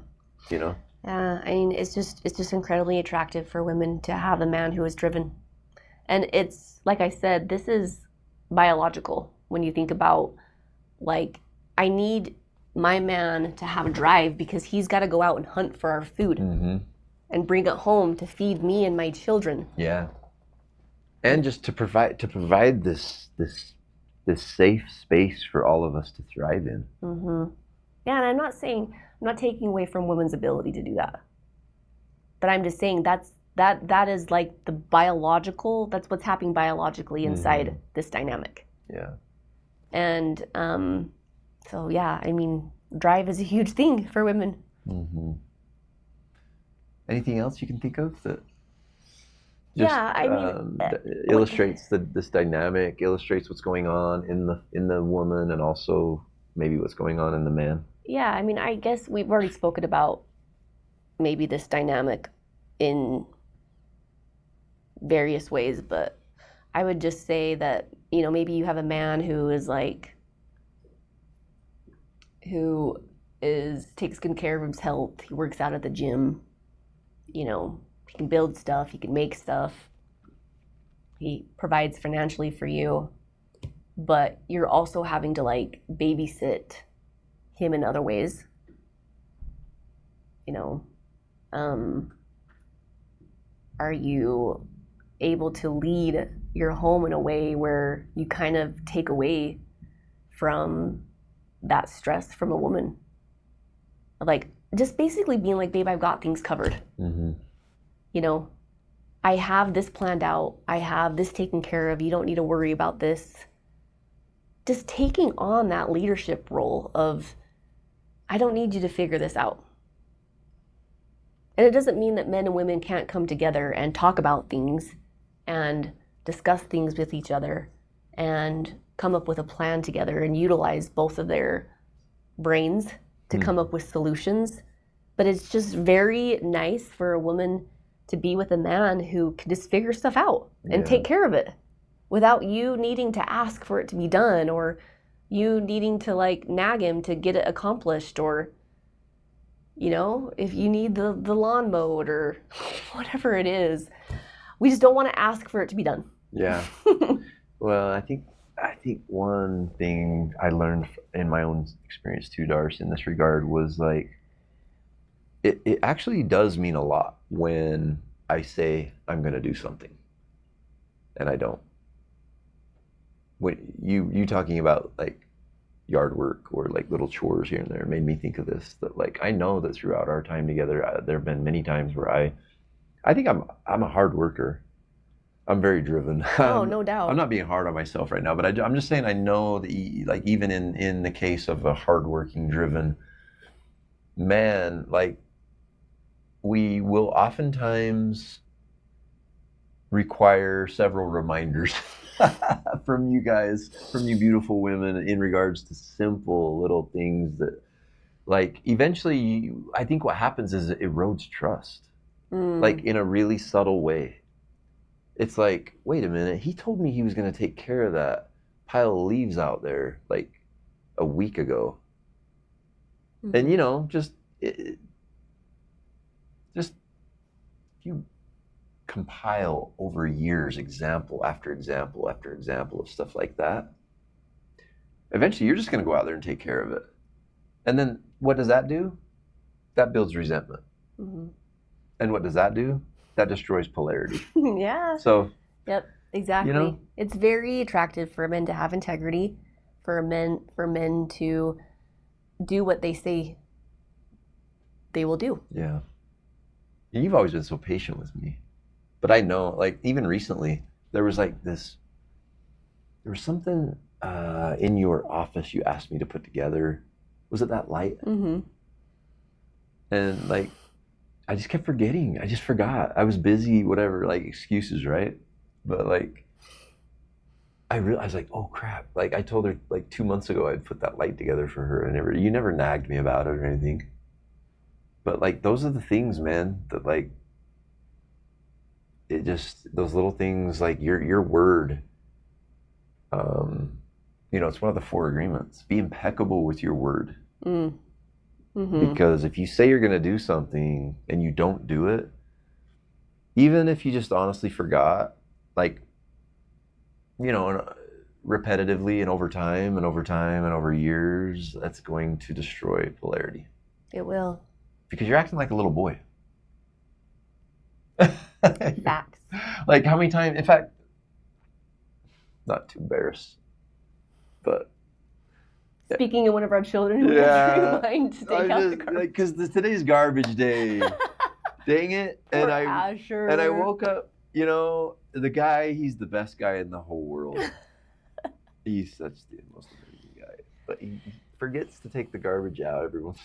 You know? Yeah. I mean, it's just incredibly attractive for women to have a man who is driven. And it's, like I said, this is biological. When you think about, like, I need my man to have a drive because he's got to go out and hunt for our food and bring it home to feed me and my children. Yeah. And just to provide this safe space for all of us to thrive in. Yeah, and I'm not taking away from women's ability to do that. But I'm just saying that is like the biological, that's what's happening biologically inside this dynamic. Yeah. And so yeah, I mean, drive is a huge thing for women. Anything else you can think of that illustrates this dynamic, illustrates what's going on in the woman, and also maybe what's going on in the man? Yeah, I mean, I guess we've already spoken about maybe this dynamic in various ways, but I would just say that, you know, maybe you have a man who takes good care of his health. He works out at the gym. You know, he can build stuff. He can make stuff. He provides financially for you, but you're also having to like babysit him in other ways. You know, are you able to lead your home in a way where you kind of take away from that stress from a woman? Like, just basically being like, babe, I've got things covered. You know, I have this planned out. I have this taken care of. You don't need to worry about this. Just taking on that leadership role of, I don't need you to figure this out. And it doesn't mean that men and women can't come together and talk about things and discuss things with each other and come up with a plan together and utilize both of their brains to come up with solutions. But it's just very nice for a woman to be with a man who can just figure stuff out and take care of it without you needing to ask for it to be done, or you needing to like nag him to get it accomplished, or you know, if you need the lawn mowed or whatever it is. We just don't want to ask for it to be done. Yeah. Well, I think one thing I learned in my own experience too, Darce, in this regard was like, it actually does mean a lot when I say I'm going to do something and I don't. When you talking about like yard work or like little chores here and there made me think of this, that like I know that throughout our time together there have been many times where I think I'm a hard worker. I'm very driven. Oh, no doubt. I'm not being hard on myself right now, but I'm just saying I know that like even in the case of a hardworking, driven man, like we will oftentimes require several reminders from you guys, from you beautiful women, in regards to simple little things that, like, eventually, I think what happens is it erodes trust, like in a really subtle way. It's like, wait a minute, he told me he was going to take care of that pile of leaves out there like a week ago. And, you know, just you compile over years example after example after example of stuff like that, eventually you're just going to go out there and take care of it. And then what does that do? That builds resentment. And what does that do? That destroys polarity. Yeah. So, yep, exactly. You know? It's very attractive for men to have integrity, for men to do what they say they will do. Yeah. You've always been so patient with me. But I know, like, even recently, there was something in your office you asked me to put together. Was it that light? And, like, I just kept forgetting. I just forgot. I was busy, whatever, like, excuses, right? But, like, I was like, oh, crap. Like, I told her, like, 2 months ago I'd put that light together for her. And you never nagged me about it or anything. But, like, those are the things, man, that, like, it just, those little things, like your word, you know, it's one of the 4 agreements. Be impeccable with your word. Because if you say you're going to do something and you don't do it, even if you just honestly forgot, like, you know, repetitively and over time and over time and over years, that's going to destroy polarity. It will. Because you're acting like a little boy. Facts. Like, how many times, in fact, not to embarrass, but Speaking of one of our children who has remind to take out the garbage. Because today's garbage day. Dang it. And I woke up, you know, the guy, he's the best guy in the whole world. He's such the most amazing guy. But he forgets to take the garbage out every once.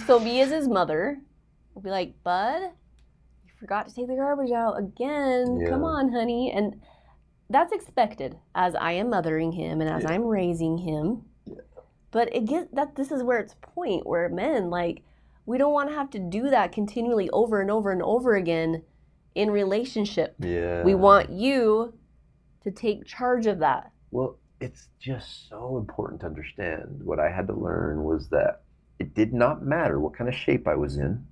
So me as his mother will be like, bud, you forgot to take the garbage out again. Come on, honey. And that's expected as I am mothering him and as I'm raising him. But this is where it's a point where men, like, we don't want to have to do that continually over and over and over again in relationship. Yeah. We want you to take charge of that. Well, it's just so important to understand. What I had to learn was that it did not matter what kind of shape I was in,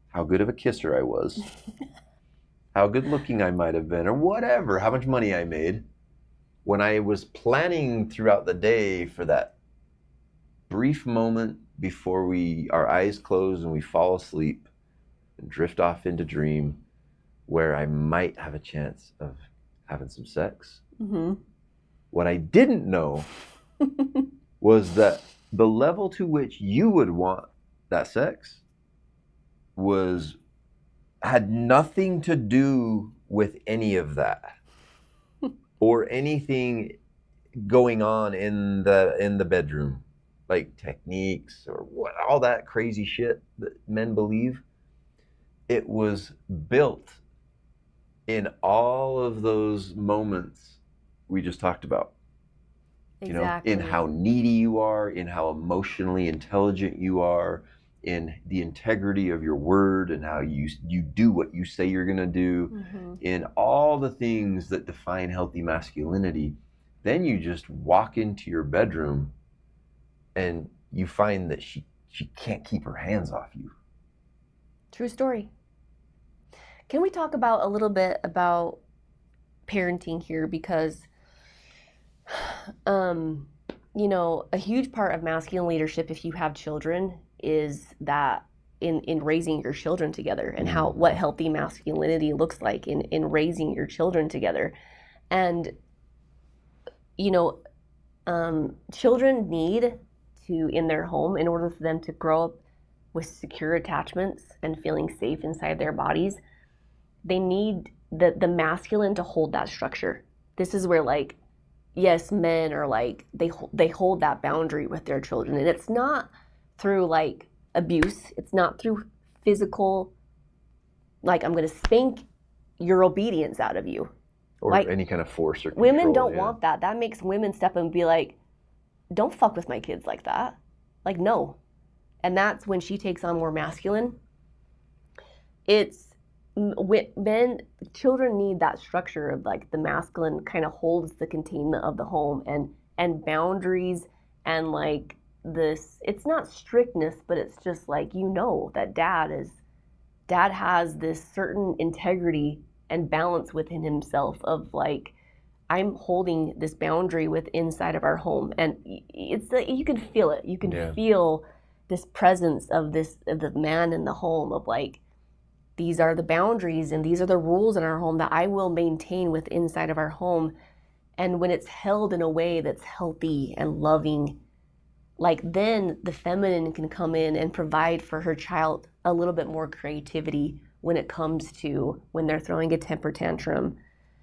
how good of a kisser I was, how good looking I might have been, or whatever, how much money I made. When I was planning throughout the day for that brief moment before our eyes close and we fall asleep and drift off into dream, where I might have a chance of having some sex. What I didn't know was that the level to which you would want that sex was had nothing to do with any of that or anything going on in the bedroom, like techniques or what, all that crazy shit that men believe. It was built in all of those moments we just talked about. Exactly. In how needy you are, in how emotionally intelligent you are, in the integrity of your word and how you do what you say you're going to do, in all the things that define healthy masculinity. Then you just walk into your bedroom and you find that she can't keep her hands off you. True story. Can we talk about a little bit about parenting here? Because a huge part of masculine leadership, if you have children, is that in raising your children together, and what healthy masculinity looks like in raising your children together. And children need to, in their home, in order for them to grow up with secure attachments and feeling safe inside their bodies, they need the masculine to hold that structure. This is where, like, yes, men are like, they hold that boundary with their children, and it's not through like abuse. It's not through physical, like, I'm going to spank your obedience out of you, or like, any kind of force or control. Women don't want that. That makes women step up and be like, don't fuck with my kids like that. Like, no. And that's when she takes on more masculine. Children need that structure of, like, the masculine kind of holds the containment of the home and boundaries, and like this, it's not strictness, but it's just like, that dad has this certain integrity and balance within himself of, like, I'm holding this boundary with inside of our home, and it's like, you can feel it. You can feel this presence of the man in the home, of like, these are the boundaries and these are the rules in our home that I will maintain with inside of our home. And when it's held in a way that's healthy and loving, like, then the feminine can come in and provide for her child a little bit more creativity when it comes to when they're throwing a temper tantrum.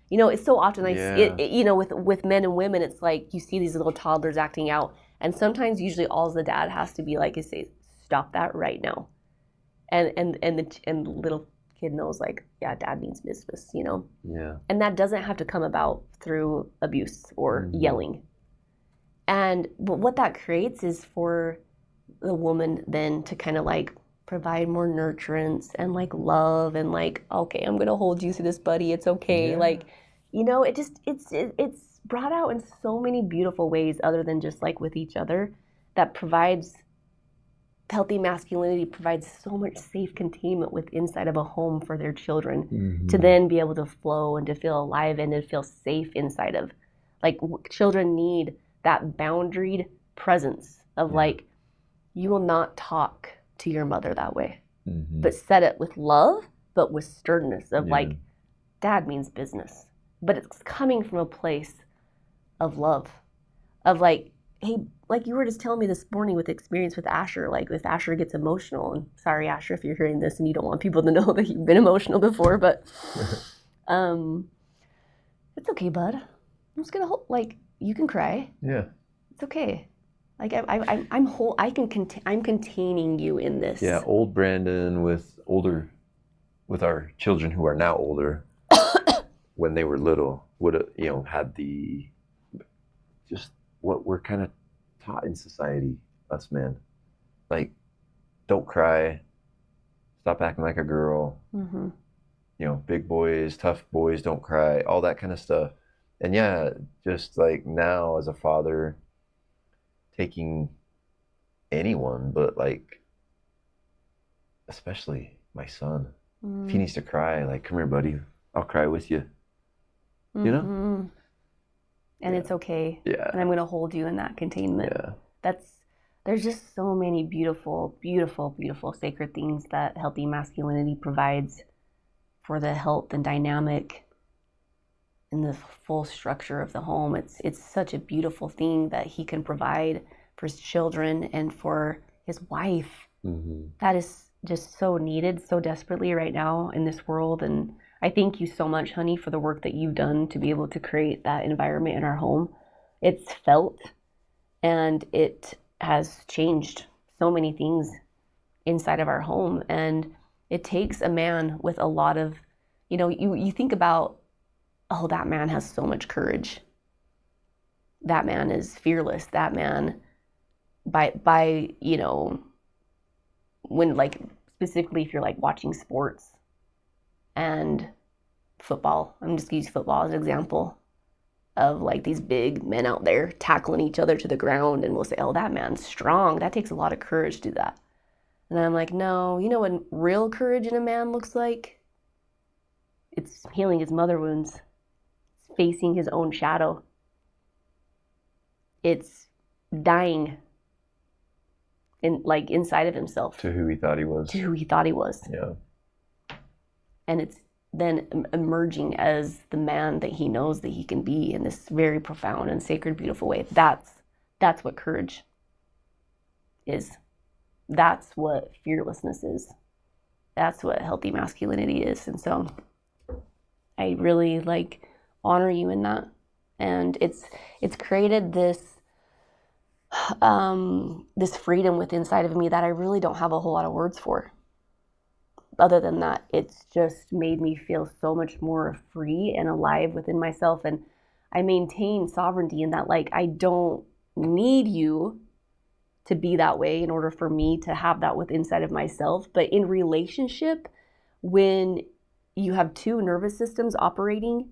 It's so often with men and women, it's like you see these little toddlers acting out, and sometimes, usually, all the dad has to be like is say, stop that right now. And the little kid knows, like, yeah, dad means business, Yeah. And that doesn't have to come about through abuse or yelling. But what that creates is for the woman then to kind of like provide more nurturance and like love and like, okay, I'm gonna hold you through this, buddy. It's okay. Yeah. Like, it's brought out in so many beautiful ways, other than just like with each other, that provides. Healthy masculinity provides so much safe containment with inside of a home for their children to then be able to flow and to feel alive and to feel safe inside of. Like, children need that boundaried presence of like, you will not talk to your mother that way, but set it with love, but with sternness of like, dad means business, but it's coming from a place of love, of like, hey, like you were just telling me this morning with experience with Asher, like if Asher gets emotional, and sorry, Asher, if you're hearing this and you don't want people to know that you've been emotional before, but it's okay, bud. I'm just gonna hold, like, you can cry. Yeah. It's okay. Like, I'm containing you in this. Yeah, old Brandon with our children who are now older, when they were little, would have, had the, just what we're kind of taught in society, us men, like, don't cry, stop acting like a girl, big boys, tough boys, don't cry, all that kind of stuff. And just like now as a father, taking anyone, but like especially my son, if he needs to cry, like, come here, buddy, I'll cry with you. And it's okay. Yeah. And I'm going to hold you in that containment. Yeah. There's just so many beautiful, beautiful, beautiful sacred things that healthy masculinity provides for the health and dynamic and the full structure of the home. It's such a beautiful thing that he can provide for his children and for his wife. That is just so needed so desperately right now in this world. And I thank you so much, honey, for the work that you've done to be able to create that environment in our home. It's felt and it has changed so many things inside of our home. And it takes a man with a lot of, you think about, oh, that man has so much courage. That man is fearless. That man, by when like specifically if you're like watching sports and football, I'm just gonna use football as an example of like these big men out there tackling each other to the ground, and we'll say, oh, that man's strong. That takes a lot of courage to do that. And I'm like, no, you know what real courage in a man looks like? It's healing his mother wounds. It's facing his own shadow. It's dying inside of himself. To who he thought he was. Yeah. And it's then emerging as the man that he knows that he can be in this very profound and sacred, beautiful way. That's what courage is. That's what fearlessness is. That's what healthy masculinity is. And so I really honor you in that. And it's created this this freedom within inside of me that I really don't have a whole lot of words for. Other than that, it's just made me feel so much more free and alive within myself. And I maintain sovereignty in that, I don't need you to be that way in order for me to have that within inside of myself. But in relationship, when you have two nervous systems operating,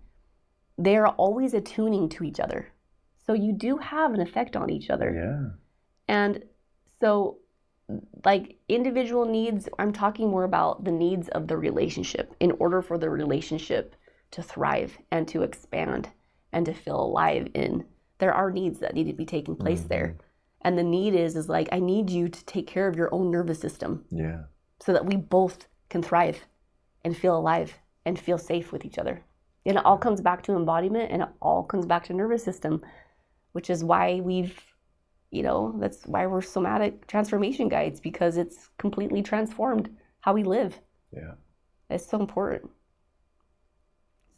they are always attuning to each other. So you do have an effect on each other. Yeah. And so individual needs, I'm talking more about the needs of the relationship in order for the relationship to thrive and to expand and to feel alive in. There are needs that need to be taking place there. And the need is I need you to take care of your own nervous system. Yeah. So that we both can thrive and feel alive and feel safe with each other. And it all comes back to embodiment, and it all comes back to nervous system, which is why that's why we're somatic transformation guides, because it's completely transformed how we live. Yeah. It's so important.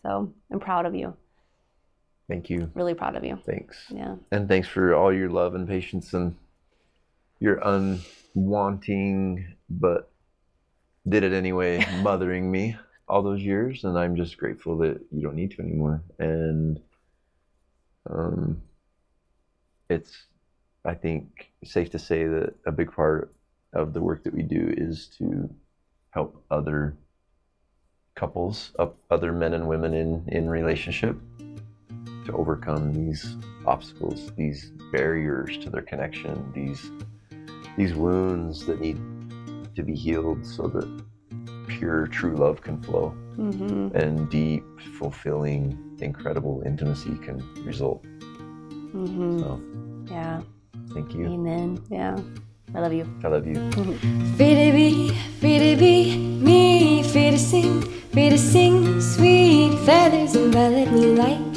So I'm proud of you. Thank you. Really proud of you. Thanks. Yeah. And thanks for all your love and patience and your unwanting, but did it anyway, mothering me all those years. And I'm just grateful that you don't need to anymore. And it's, I think, safe to say that a big part of the work that we do is to help other couples, other men and women in relationship, to overcome these obstacles, these barriers to their connection, these wounds that need to be healed so that pure, true love can flow, and deep, fulfilling, incredible intimacy can result. So, yeah. Thank you. Amen. Yeah. I love you. I love you. Free to be me, free to sing, sweet feathers envelop me like